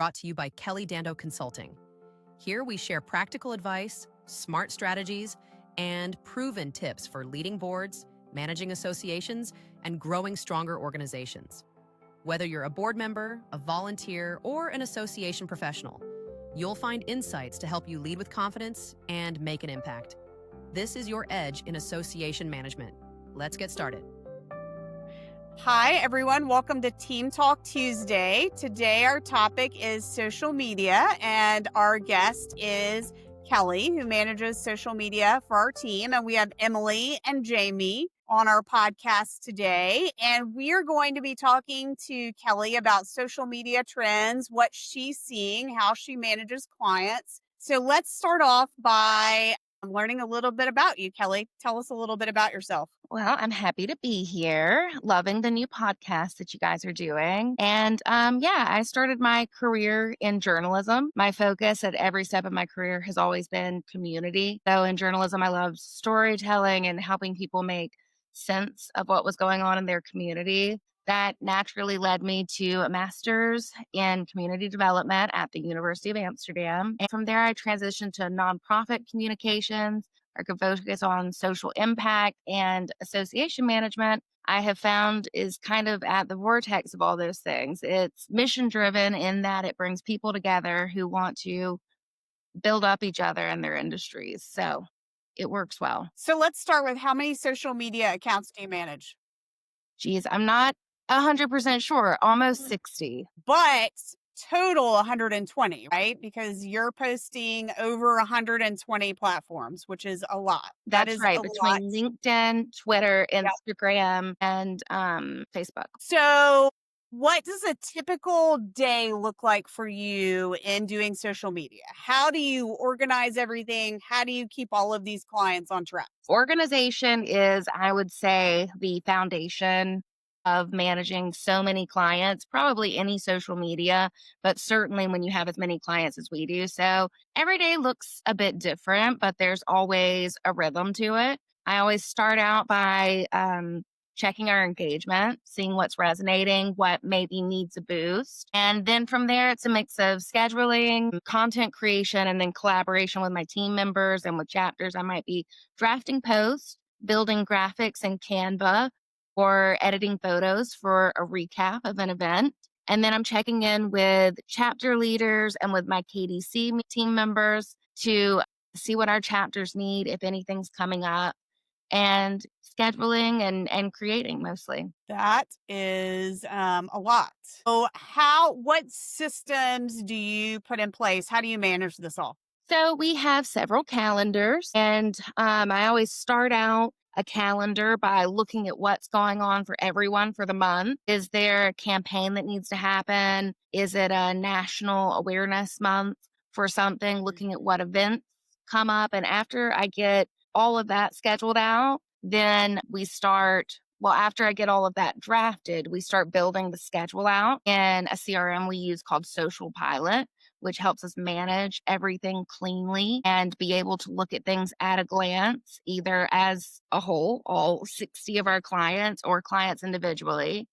brought to you by Kelly Dando Consulting. Here we share practical advice, smart strategies, and proven tips for leading boards, managing associations, and growing stronger organizations. Whether you're a board member, a volunteer, or an association professional, you'll find insights to help you lead with confidence and make an impact. This is your edge in association management. Let's get started. Hi, everyone. Welcome to Team Talk Tuesday. Today, our topic is social media, and our guest is Kelly, who manages social media for our team. And we have Emily and Jamie on our podcast today. And we are going to be talking to Kelly about social media trends, what she's seeing, how she manages clients. So let's start off by learning a little bit about you, Kelly. Tell us a little bit about yourself. Well, I'm happy to be here, loving the new podcast that you guys are doing. And I started my career in journalism. My focus at every step of my career has always been community. So in journalism, I love storytelling and helping people make sense of what was going on in their community. That naturally led me to a master's in community development at the University of Amsterdam. And from there, I transitioned to nonprofit communications. I could focus on social impact and association management. I have found is kind of at the vortex of all those things. It's mission driven in that it brings people together who want to build up each other in their industries. So it works well. So let's start with how many social media accounts do you manage? Geez, I'm not 100% sure, almost 60. But total 120, right? Because you're posting over 120 platforms, which is a lot. That's right. a Between lot. LinkedIn, Twitter, Instagram, and Facebook. So what does a typical day look like for you in doing social media? How do you organize everything? How do you keep all of these clients on track? Organization is, I would say, the foundation of managing so many clients, probably any social media, but certainly when you have as many clients as we do. So every day looks a bit different, but there's always a rhythm to it. I always start out by checking our engagement, seeing what's resonating, what maybe needs a boost. And then from there, it's a mix of scheduling, content creation, and then collaboration with my team members and with chapters. I might be drafting posts, building graphics in Canva, or editing photos for a recap of an event. And then I'm checking in with chapter leaders and with my KDC team members to see what our chapters need, if anything's coming up, and scheduling and creating mostly. That is a lot. So what systems do you put in place? How do you manage this all? So we have several calendars, and I always start out a calendar by looking at what's going on for everyone for the month. Is there a campaign that needs to happen? Is it a national awareness month for something? Looking at what events come up. And after I get all of that scheduled out, then after I get all of that drafted, we start building the schedule out in a CRM we use called Social Pilot, which helps us manage everything cleanly and be able to look at things at a glance, either as a whole, all 60 of our clients, or clients individually.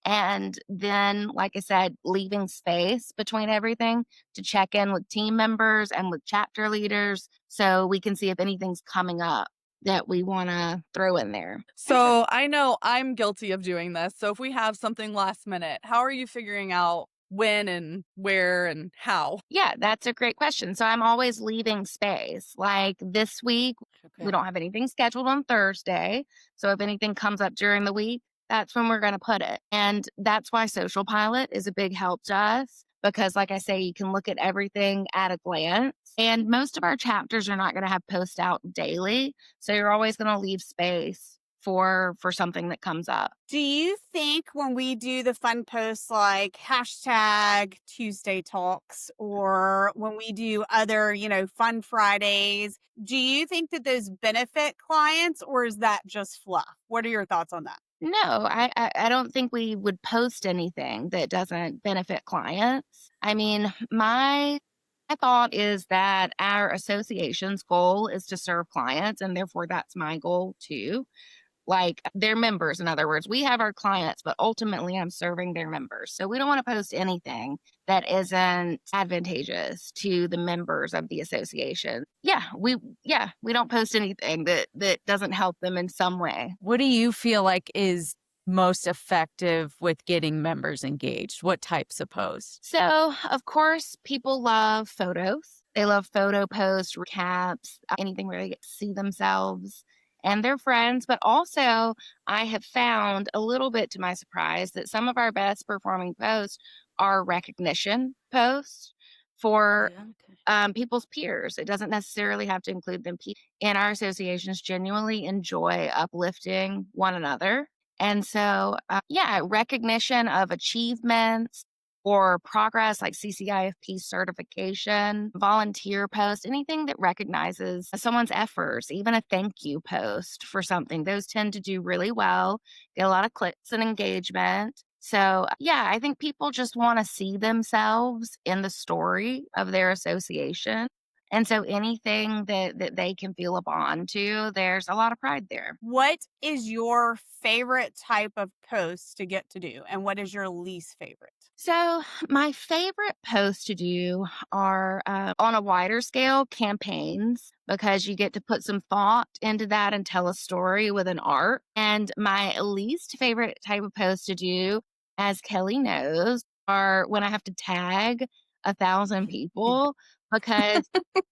And then, like I said, leaving space between everything to check in with team members and with chapter leaders so we can see if anything's coming up that we want to throw in there. So I know I'm guilty of doing this. So if we have something last minute, how are you figuring out when and where and how? Yeah, that's a great question. So I'm always leaving space. Like this week, we don't have anything scheduled on Thursday. So if anything comes up during the week, that's when we're going to put it. And that's why Social Pilot is a big help to us, because like I say, you can look at everything at a glance. And most of our chapters are not going to have posts out daily. So you're always going to leave space for something that comes up. Do you think when we do the fun posts like hashtag Tuesday Talks, or when we do other, fun Fridays, do you think that those benefit clients, or is that just fluff? What are your thoughts on that? No, I don't think we would post anything that doesn't benefit clients. I mean, my thought is that our association's goal is to serve clients, and therefore that's my goal too. like their members. In other words, we have our clients, but ultimately I'm serving their members. So we don't want to post anything that isn't advantageous to the members of the association. We don't post anything that doesn't help them in some way. What do you feel like is most effective with getting members engaged? What types of posts? So, of course, people love photos. They love photo posts, recaps, anything where they get to see themselves and their friends. But also, I have found, a little bit to my surprise, that some of our best performing posts are recognition posts for people's peers. It doesn't necessarily have to include them. In our associations genuinely enjoy uplifting one another. And so, recognition of achievements or progress like CCIFP certification, volunteer post, anything that recognizes someone's efforts, even a thank you post for something. Those tend to do really well, get a lot of clicks and engagement. So, I think people just want to see themselves in the story of their association. And so anything that they can feel a bond to, there's a lot of pride there. What is your favorite type of post to get to do? And what is your least favorite? So my favorite posts to do are on a wider scale campaigns, because you get to put some thought into that and tell a story with an art. And my least favorite type of post to do, as Kelly knows, are when I have to tag 1,000 people, because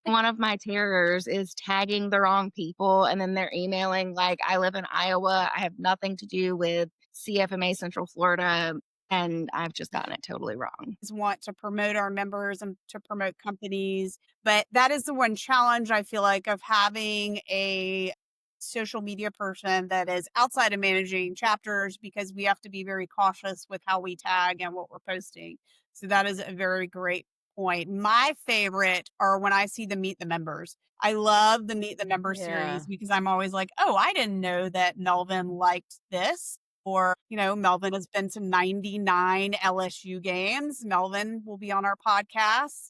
one of my terrors is tagging the wrong people and then they're emailing like, I live in Iowa, I have nothing to do with CFMA Central Florida, and I've just gotten it totally wrong. Want to promote our members and to promote companies, but that is the one challenge I feel like of having a social media person that is outside of managing chapters, because we have to be very cautious with how we tag and what we're posting. So that is a very great point. My favorite are when I see the Meet the Members. I love the Meet the Members series, because I'm always like, oh, I didn't know that Melvin liked this. Or, Melvin has been to 99 LSU games. Melvin will be on our podcast.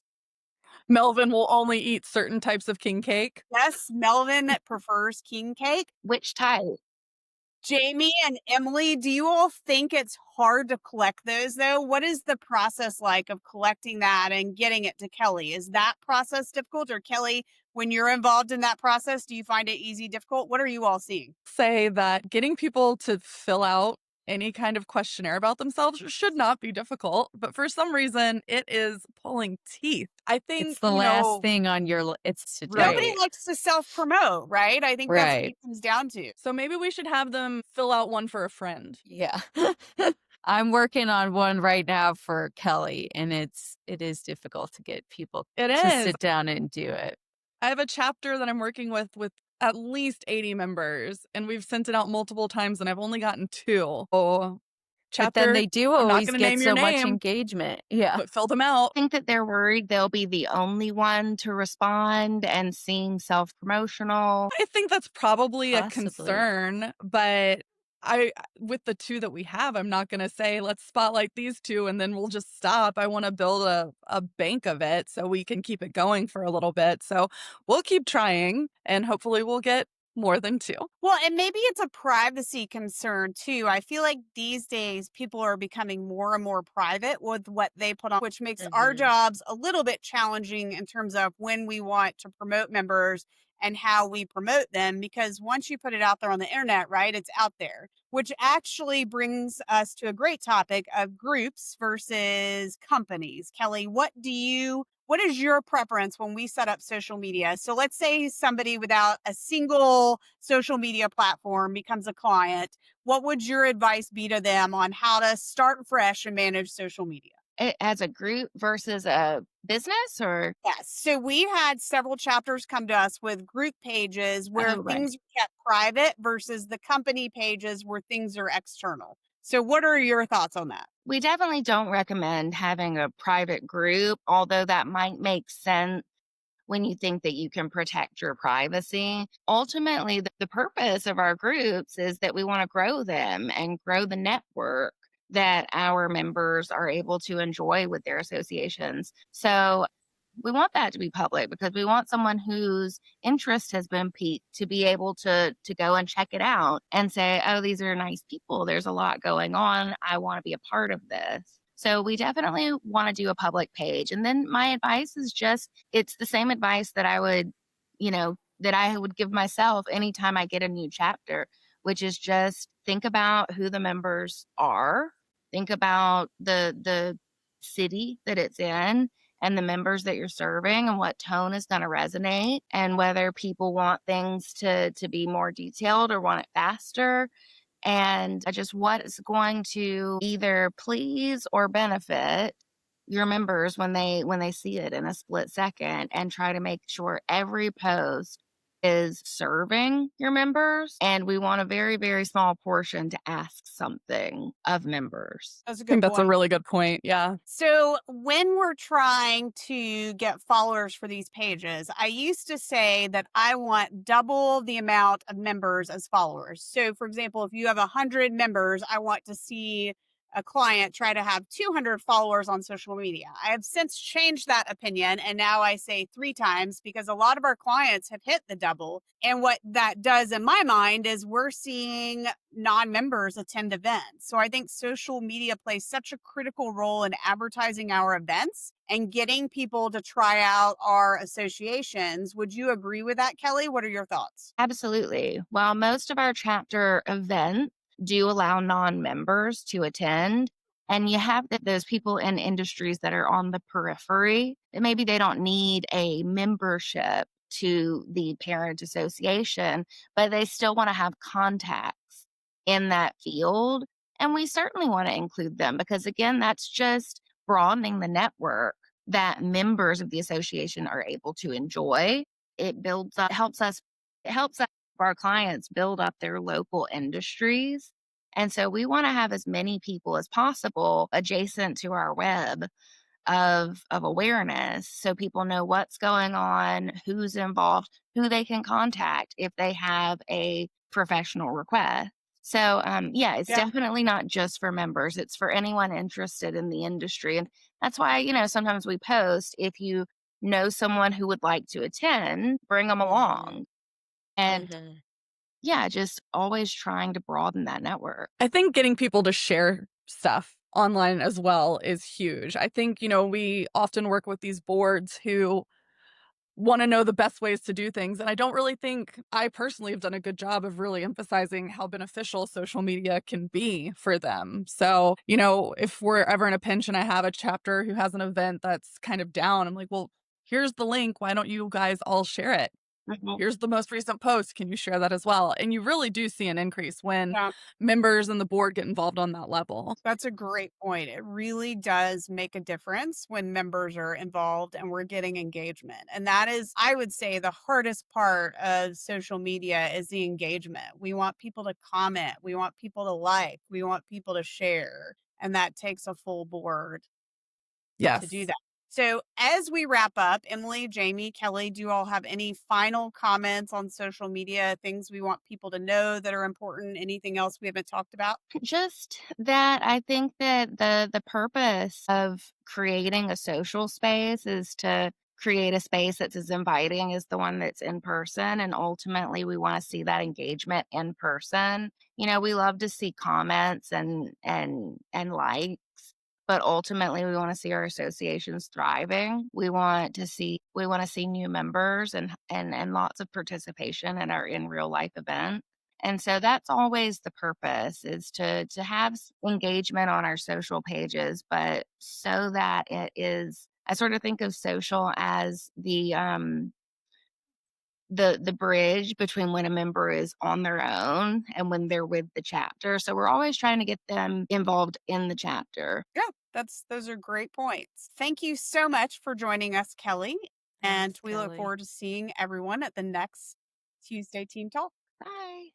Melvin will only eat certain types of king cake. Yes, Melvin prefers king cake. Which type? Jamie and Emily, do you all think it's hard to collect those, though? What is the process like of collecting that and getting it to Kelly? Is that process difficult? Or Kelly, when you're involved in that process, do you find it easy, difficult? What are you all seeing? Say that getting people to fill out any kind of questionnaire about themselves should not be difficult, but for some reason it is pulling teeth. I think It's the last thing on your it's to Nobody do. likes to self-promote, right? I think that's what Right. it comes down to. So maybe we should have them fill out one for a friend. Yeah. I'm working on one right now for Kelly, and it is difficult to get people It to is. sit down and do it. I have a chapter that I'm working with at least 80 members, and we've sent it out multiple times, and I've only gotten 2. Oh, But then they do I'm not always gonna get name so your much name, engagement. Yeah. but fill them out. I think that they're worried they'll be the only one to respond and seem self-promotional. I think that's probably a Possibly. concern, but with the 2 that we have, I'm not going to say, let's spotlight these 2 and then we'll just stop. I want to build a bank of it so we can keep it going for a little bit. So we'll keep trying, and hopefully we'll get more than 2. Well, and maybe it's a privacy concern too. I feel like these days people are becoming more and more private with what they put on, which makes our jobs a little bit challenging in terms of when we want to promote members and how we promote them. Because once you put it out there on the internet, right, it's out there, which actually brings us to a great topic of groups versus companies. Kelly, what is your preference when we set up social media? So let's say somebody without a single social media platform becomes a client. What would your advice be to them on how to start fresh and manage social media? As a group versus a business, or? Yes. So we've had several chapters come to us with group pages where Oh, right. things are kept private versus the company pages where things are external. So what are your thoughts on that? We definitely don't recommend having a private group, although that might make sense when you think that you can protect your privacy. Ultimately, the purpose of our groups is that we want to grow them and grow the network that our members are able to enjoy with their associations. So We want that to be public because we want someone whose interest has been piqued to be able to go and check it out and say, "Oh, these are nice people. There's a lot going on. I want to be a part of this." So we definitely want to do a public page. And then my advice is just it's the same advice that I would, that I would give myself anytime I get a new chapter, which is just think about who the members are, think about the city that it's in and the members that you're serving and what tone is going to resonate and whether people want things to be more detailed or want it faster and just what is going to either please or benefit your members when they see it in a split second and try to make sure every post is serving your members and we want a very very small portion to ask something of members. That's a I think good that's a point. really good point. Yeah. So when we're trying to get followers for these pages, I used to say that I want double the amount of members as followers. So for example, if you have 100 members, I want to see a client try to have 200 followers on social media. I have since changed that opinion and now I say 3 times because a lot of our clients have hit the double. And what that does in my mind is we're seeing non-members attend events. So I think social media plays such a critical role in advertising our events and getting people to try out our associations. Would you agree with that, Kelly? What are your thoughts? Absolutely. While most of our chapter events do allow non-members to attend, and you have those people in industries that are on the periphery, that maybe they don't need a membership to the parent association, but they still want to have contacts in that field. And we certainly want to include them because, again, that's just broadening the network that members of the association are able to enjoy. It builds up, it helps us, our clients build up their local industries. And so we want to have as many people as possible adjacent to our web of awareness so people know what's going on, who's involved, who they can contact if they have a professional request. So yeah, it's Yeah. definitely not just for members. It's for anyone interested in the industry. And that's why, sometimes we post if you know someone who would like to attend, bring them along. And yeah, just always trying to broaden that network. I think getting people to share stuff online as well is huge. I think, we often work with these boards who want to know the best ways to do things. And I don't really think I personally have done a good job of really emphasizing how beneficial social media can be for them. So, if we're ever in a pinch and I have a chapter who has an event that's kind of down, I'm like, well, here's the link. Why don't you guys all share it? Mhm. Here's the most recent post. Can you share that as well? And you really do see an increase when Yeah. members and the board get involved on that level. That's a great point. It really does make a difference when members are involved and we're getting engagement. And that is, I would say, the hardest part of social media is the engagement. We want people to comment, we want people to like, we want people to share. And that takes a full board to do Yes. that. So, as we wrap up, Emily, Jamie, Kelly, do you all have any final comments on social media, things we want people to know that are important? Anything else we haven't talked about? Just that I think that the purpose of creating a social space is to create a space that's as inviting as the one that's in person. And ultimately we want to see that engagement in person. We love to see comments and likes, but ultimately we want to see our associations thriving. We want to see new members and lots of participation in our in real life events. And so that's always the purpose is to have engagement on our social pages, but so that it is I sort of think of social as the bridge between when a member is on their own and when they're with the chapter. So we're always trying to get them involved in the chapter. Yeah, those are great points. Thank you so much for joining us, Kelly. And Thanks, we look Kelly. forward to seeing everyone at the next Tuesday Team Talk. Bye.